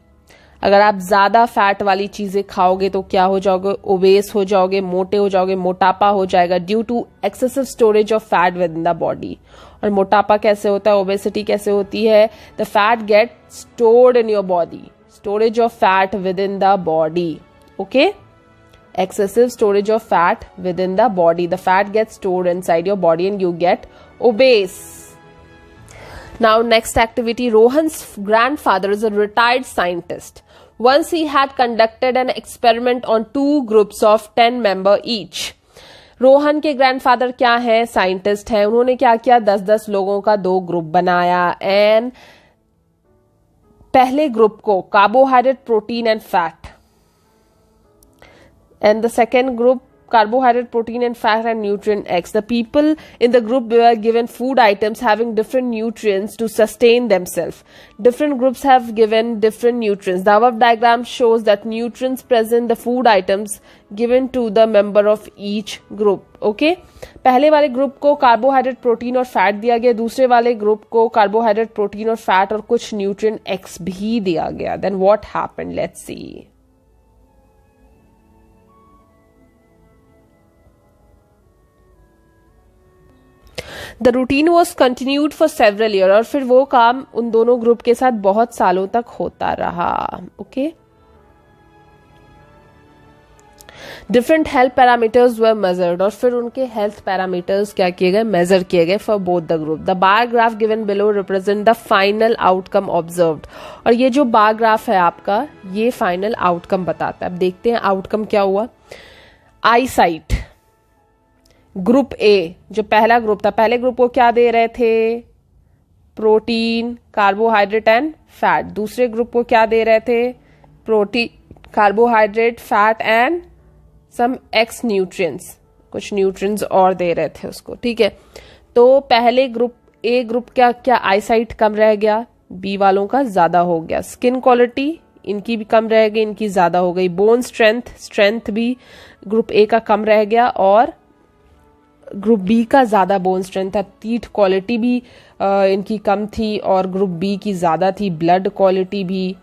अगर आप ज़्यादा fat वाली चीज़ें खाओगे तो क्या हो जाओगे? ओबेस हो जाओगे, मोटे हो जाओगे, मोटापा हो जाएगा due to excessive storage of fat within the body. और मोटापा कैसे होता है, ओबेसिटी कैसे होती है? The fat get stored in your body. Storage of fat within the body. Okay, excessive storage of fat within the body. The fat gets stored inside your body and you get obese. Now next activity, Rohan's grandfather is a retired scientist. Once he had conducted an experiment on 2 groups of 10 member each. Rohan के grandfather क्या है? Scientist है. उन्होंने क्या किया? 10-10 लोगों का 2 group बनाया. एंड पहले ग्रुप को carbohydrate, protein and fat, and the second group carbohydrate, protein and fat and nutrient X. The people in the group were given food items having different nutrients to sustain themselves. Different groups have given different nutrients. The above diagram shows that nutrients present in the food items given to the member of each group. Okay, पहले वाले group को carbohydrate, protein और fat दिया गया. दूसरे वाले group को carbohydrate, protein और फैट और कुछ न्यूट्रिएंट एक्स भी दिया गया. Then what happened? Let's see. The routine was continued for several years. और फिर वो काम उन दोनों ग्रुप के साथ बहुत सालों तक होता रहा. ओके, डिफरेंट हेल्थ पैरामीटर्स वर मेजर्ड. और फिर उनके हेल्थ पैरामीटर्स क्या किए गए? मेजर किए गए for both the group. The bar graph given below represent the final outcome observed. और ये जो बार ग्राफ है आपका, ये फाइनल आउटकम बताता है. अब देखते हैं आउटकम क्या हुआ. आई साइट, ग्रुप ए जो पहला ग्रुप था, पहले ग्रुप को क्या दे रहे थे? Protein, carbohydrate and fat. दूसरे ग्रुप को क्या दे रहे थे? Protein, carbohydrate, fat and some x nutrients, कुछ न्यूट्रिएंट्स और दे रहे थे उसको. ठीक है, तो पहले ग्रुप ए ग्रुप क्या आईसाइट कम रह गया, बी वालों का ज्यादा हो गया. स्किन क्वालिटी इनकी भी कम रह गई, इनकी ज्यादा हो गई. बोन स्ट्रेंथ भी ग्रुप ए का कम रह गया और ग्रुप बी का ज्यादा बोन स्ट्रेंथ था. टीथ क्वालिटी भी इनकी कम थी और ग्रुप बी की ज्यादा थी. ब्लड क्वालिटी भी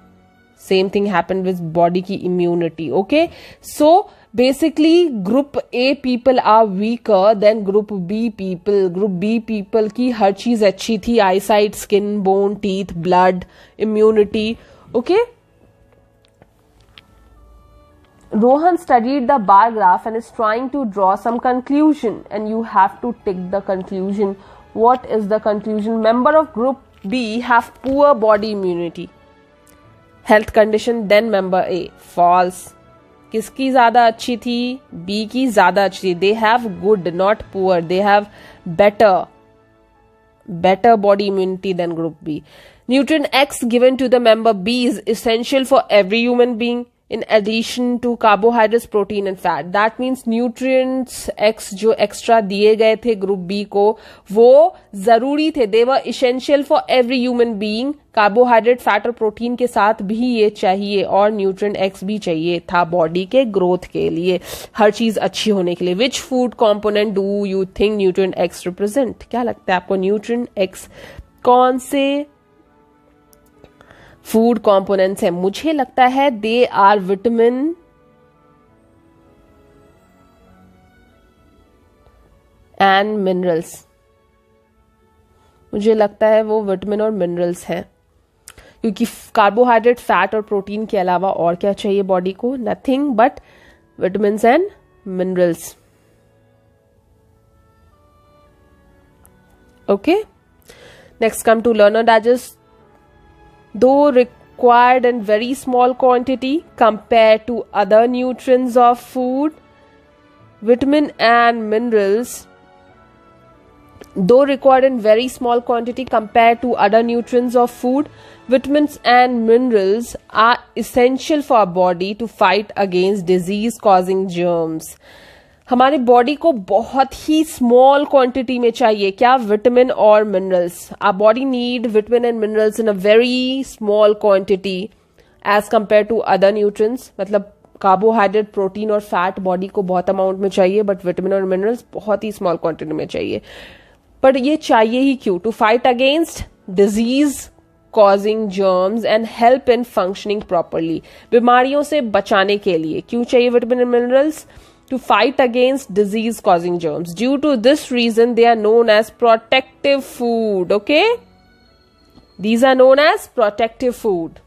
same thing happened with body की immunity. Okay, so basically group A people are weaker than group B people. Group B people की हर चीज अच्छी थी, eyesight, skin, bone, teeth, blood, immunity. Okay, Rohan studied the bar graph and is trying to draw some conclusion, and you have to take the conclusion. What is the conclusion? Member of group B have poor body immunity, health condition than member A. False. किसकी ज्यादा अच्छी थी? B की ज्यादा अच्छी थी. They have good, not poor. They have better body immunity than group B. Nutrient X given to the member B is essential for every human being. In addition to carbohydrates, protein and fat. That means nutrients X जो extra दिए गए थे group B को, वो जरूरी थे. They were essential for every human being. Carbohydrate, fat और protein के साथ भी ये चाहिए और न्यूट्रिएंट एक्स भी चाहिए था बॉडी के ग्रोथ के लिए, हर चीज अच्छी होने के लिए. Which food component do you think nutrient x represent? क्या लगता है आपको न्यूट्रिएंट एक्स कौन से फूड कॉम्पोनेंट्स है? मुझे लगता है they are vitamin and minerals. मुझे लगता है वो विटामिन और मिनरल्स हैं, क्योंकि कार्बोहाइड्रेट, फैट और प्रोटीन के अलावा और क्या चाहिए बॉडी को? Nothing but vitamin and minerals. Okay, next come to learner digest. Though required in very small quantity compared to other nutrients of food, vitamin and minerals Though required in very small quantity compared to other nutrients of food, vitamins and minerals are essential for our body to fight against disease-causing germs. हमारे body को बहुत ही small quantity में चाहिए क्या, vitamin और minerals. Our body need vitamin and minerals in a very small quantity as compare to other nutrients. मतलब carbohydrate, protein और fat body को बहुत अमाउंट में चाहिए, बट विटामिन और मिनरल्स बहुत ही स्मॉल क्वांटिटी में चाहिए. पर ये चाहिए ही क्यों? To fight against disease causing germs and help in functioning properly. बीमारियों से बचाने के लिए क्यों चाहिए vitamin and minerals? To fight against disease causing germs. Due to this reason they are known as protective food. Okay, these are known as protective food.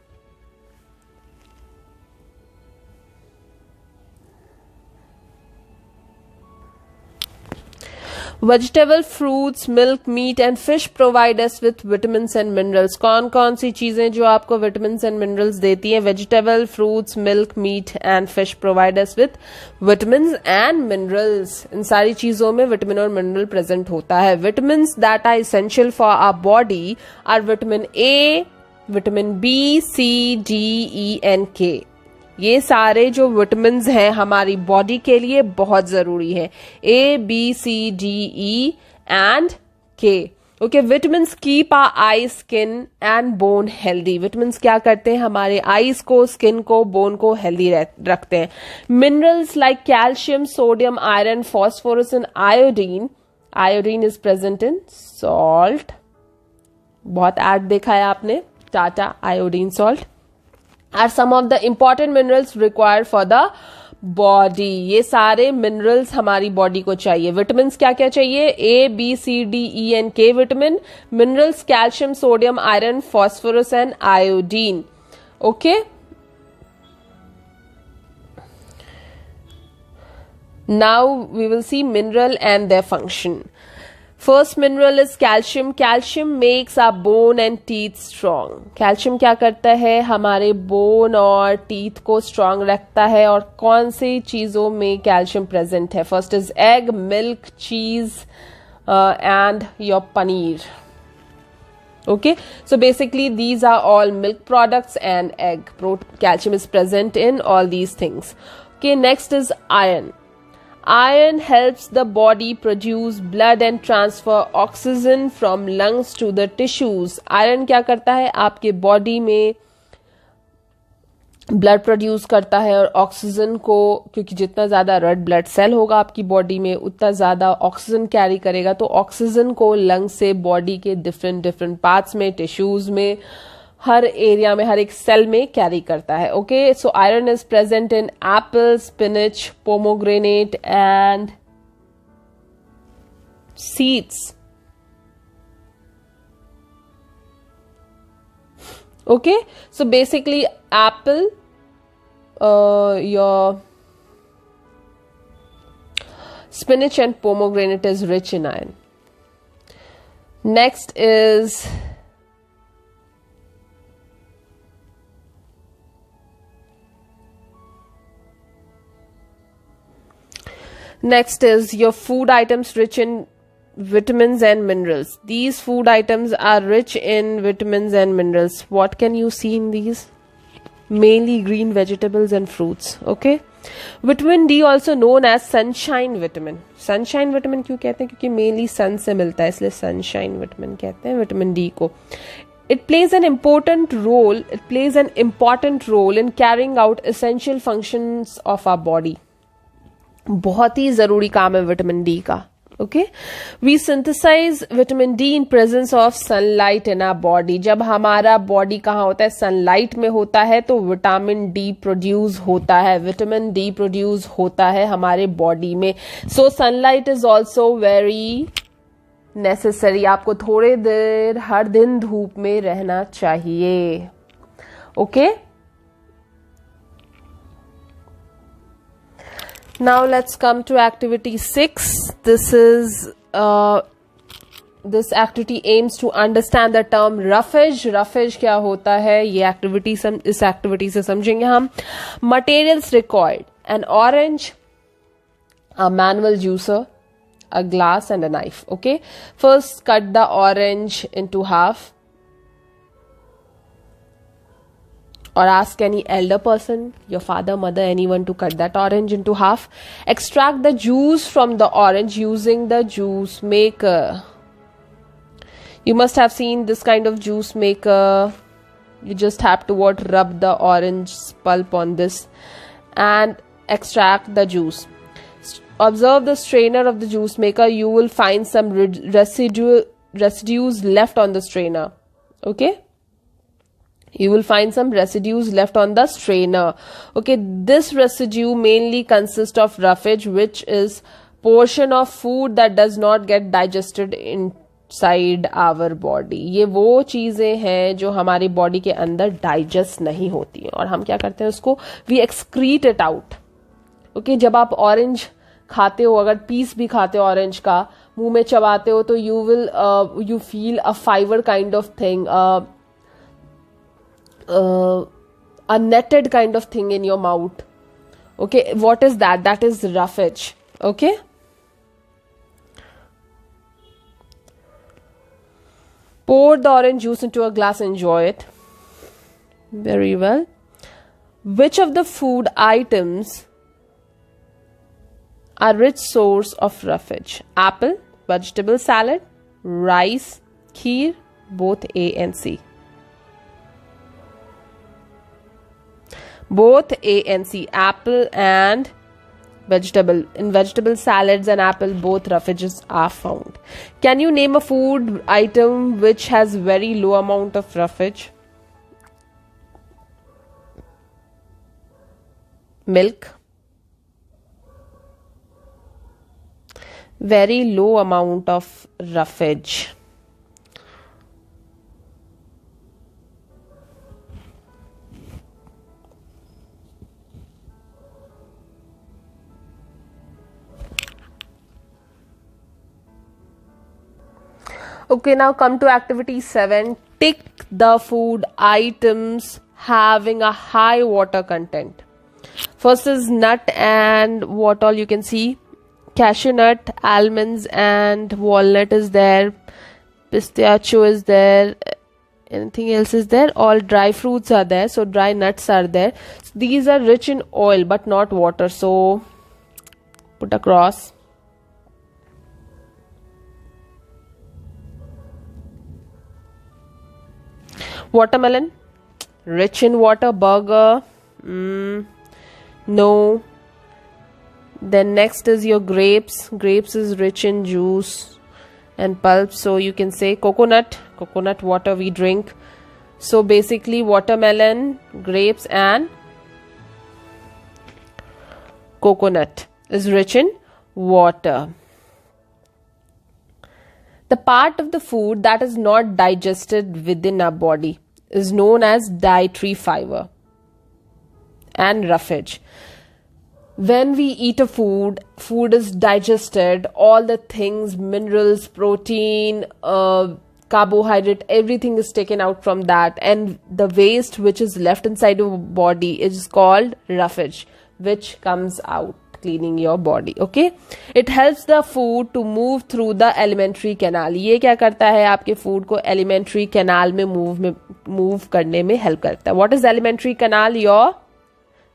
Vegetable, fruits, milk, meat and fish provide us with vitamins and minerals. कौन कौन सी चीजें जो आपको vitamins and minerals देती हैं? Vegetable, fruits, milk, meat and fish provide us with vitamins and minerals. इन सारी चीजों में विटामिन और मिनरल प्रेजेंट होता है. Vitamins that are essential for our body are vitamin A, vitamin B, C, D, E and K. ये सारे जो विटामिन्स हैं हमारी बॉडी के लिए बहुत जरूरी है. A, B, C, D, E and K. Okay, vitamins keep our eye, skin and bone healthy. Vitamins क्या करते हैं? हमारे आईज को, स्किन को, बोन को हेल्दी रखते हैं. Minerals like calcium, sodium, iron, phosphorus and iodine. Iodine is present in salt. बहुत ऐड देखा है आपने, Tata iodine salt. are some of the important minerals required for the body. ये सारे मिनरल्स हमारी बॉडी को चाहिए. विटामिन्स क्या क्या चाहिए? A, B, C, D, E and K vitamin. Minerals calcium, sodium, iron, phosphorus and iodine. Okay, now we will see mineral and their function. First mineral is calcium. Calcium makes our bone and teeth strong. Calcium क्या करता है? हमारे bone और teeth को strong रखता है. और कौन सी चीजों में calcium present है? First is egg, milk, cheese and your paneer. Okay, so basically these are all milk products and egg. Calcium is present in all these things. Okay, next is iron. Iron helps the body produce blood and transfer oxygen from lungs to the tissues. Iron क्या करता है? आपके body में blood produce करता है और oxygen को, क्योंकि जितना ज्यादा रेड ब्लड सेल होगा आपकी बॉडी में उतना ज्यादा ऑक्सीजन कैरी करेगा, तो ऑक्सीजन को लंग से बॉडी के डिफरेंट पार्ट्स में, टिश्यूज में, हर एरिया में, हर एक सेल में कैरी करता है. Okay, so iron is present in Apple, spinach, pomegranate and seeds. Okay, so basically Apple, your spinach and pomegranate is rich in iron. Next is your food items rich in vitamins and minerals. These food items are rich in vitamins and minerals. What can you see in these? Mainly green vegetables and fruits. Okay. Vitamin D also known as sunshine vitamin. Sunshine vitamin क्यों कहते हैं? क्योंकि mainly सन से मिलता है, इसलिए sunshine vitamin कहते हैं विटामिन डी को. It plays an important role in carrying out essential functions of our body. बहुत ही जरूरी काम है विटामिन डी का. Okay, we synthesize vitamin D in presence of sunlight in our body. जब हमारा बॉडी कहाँ होता है? सनलाइट में होता है, तो विटामिन डी प्रोड्यूस होता है. विटामिन डी प्रोड्यूस होता है हमारे बॉडी में. So sunlight is also very necessary. आपको थोड़े देर हर दिन धूप में रहना चाहिए. Okay, now let's come to activity 6. This activity aims to understand the term roughage. Roughage क्या होता है? ये activity इस activity से समझेंगे हम. Materials required: an orange, a manual juicer, a glass and a knife. Okay, first cut the orange into half, or ask any elder person, your father, mother, anyone, to cut that orange into half. Extract the juice from the orange using the juice maker. You must have seen this kind of juice maker. You just have to rub the orange pulp on this and extract the juice. Observe the strainer of the juice maker. You will find some residues left on the strainer. Okay, you will find some residues left on the strainer. Okay, this residue mainly consists of roughage, which is portion of food that does not get digested inside our body. ये वो चीजें हैं जो हमारी body के अंदर digest नहीं होती हैं, और हम क्या करते हैं उसको, we excrete it out. Okay, जब आप ऑरेंज खाते हो, अगर पीस भी खाते हो ऑरेंज का, मुंह में चबाते हो, तो you feel a fibre kind of thing, a netted kind of thing in your mouth. Okay, what is that? That is roughage. Okay, pour the orange juice into a glass, enjoy it. Very well. Which of the food items are rich source of roughage? Apple, vegetable salad, rice, kheer, both A and C. Both A and C, apple and vegetable. In vegetable salads and apple, both roughages are found. Can you name a food item which has very low amount of roughage? Milk. Very low amount of roughage. Okay, now come to activity 7. Tick the food items having a high water content. First is nut and what all you can see. Cashew nut, almonds and walnut is there. Pistachio is there. Anything else is there? All dry fruits are there. So dry nuts are there. So these are rich in oil but not water. So put a cross. Watermelon, rich in water. Burger, no. Then next is your grapes. Grapes is rich in juice and pulp, so you can say coconut. Coconut water we drink. So basically watermelon, grapes and coconut is rich in water. The part of the food that is not digested within our body is known as dietary fiber and roughage. When we eat a food is digested, all the things, minerals, protein, carbohydrate, everything is taken out from that, and the waste which is left inside your body is called roughage, which comes out, cleaning your body. Okay, it helps the food to move through the alimentary canal. ये क्या करता है, आपके food को alimentary canal में move करने में help करता है. What is alimentary canal? Your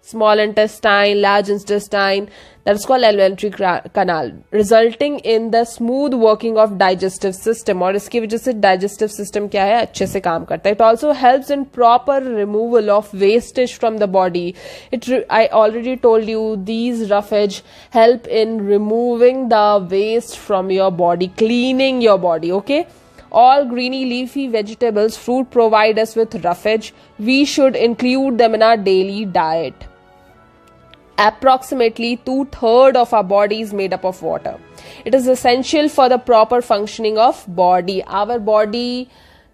small intestine, large intestine, that is called alimentary canal, resulting in the smooth working of digestive system. और इसकी वजह से digestive system क्या है, अच्छे से काम करता है. It also helps in proper removal of wastage from the body. I already told you, these roughage help in removing the waste from your body, cleaning your body. Okay, all greeny leafy vegetables, fruit provide us with roughage. We should include them in our daily diet. Approximately 2/3 of our body is made up of water. It is essential for the proper functioning of body. Our body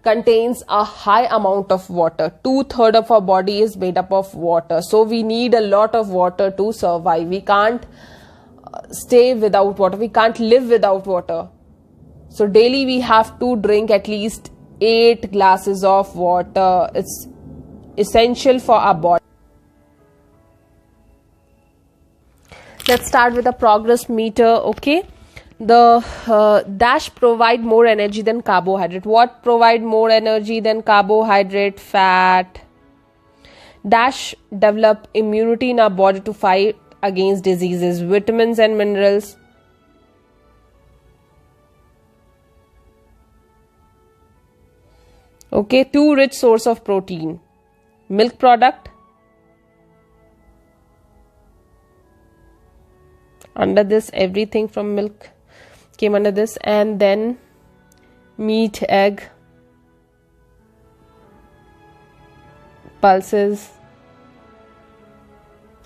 contains a high amount of water. 2/3 of our body is made up of water. So we need a lot of water to survive. We can't stay without water. We can't live without water. So daily we have to drink at least 8 glasses of water. It's essential for our body. Let's start with a progress meter. Okay, The dash provide more energy than carbohydrate. What provide more energy than carbohydrate? Fat. Dash develop immunity in our body to fight against diseases. Vitamins and minerals. Okay, two rich source of protein. Milk product. Under this, everything from milk came under this, and then meat, egg, pulses.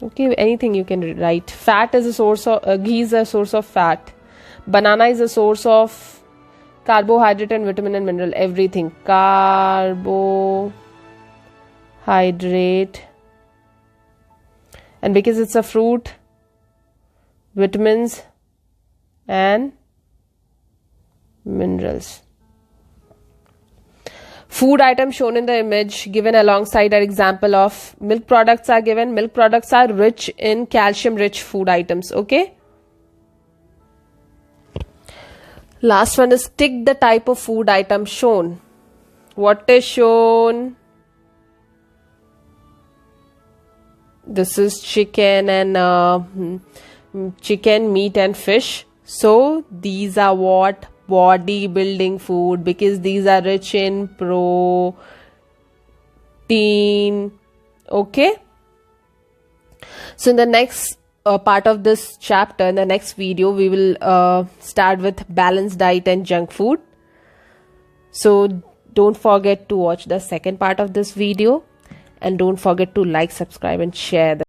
Okay, anything you can write. Fat is a source of ghee is a source of fat. Banana is a source of carbohydrate and vitamin and mineral. Everything carbohydrate, and because it's a fruit, vitamins and minerals. Food items shown in the image given alongside an example of milk products are given. Milk products are rich in calcium rich food items. Okay. Last one is tick the type of food item shown. What is shown? This is chicken and chicken, meat and fish. So these are what? Bodybuilding food, because these are rich in protein. Okay. So in the next part of this chapter, in the next video, we will start with balanced diet and junk food. So don't forget to watch the second part of this video, and don't forget to like, subscribe and share.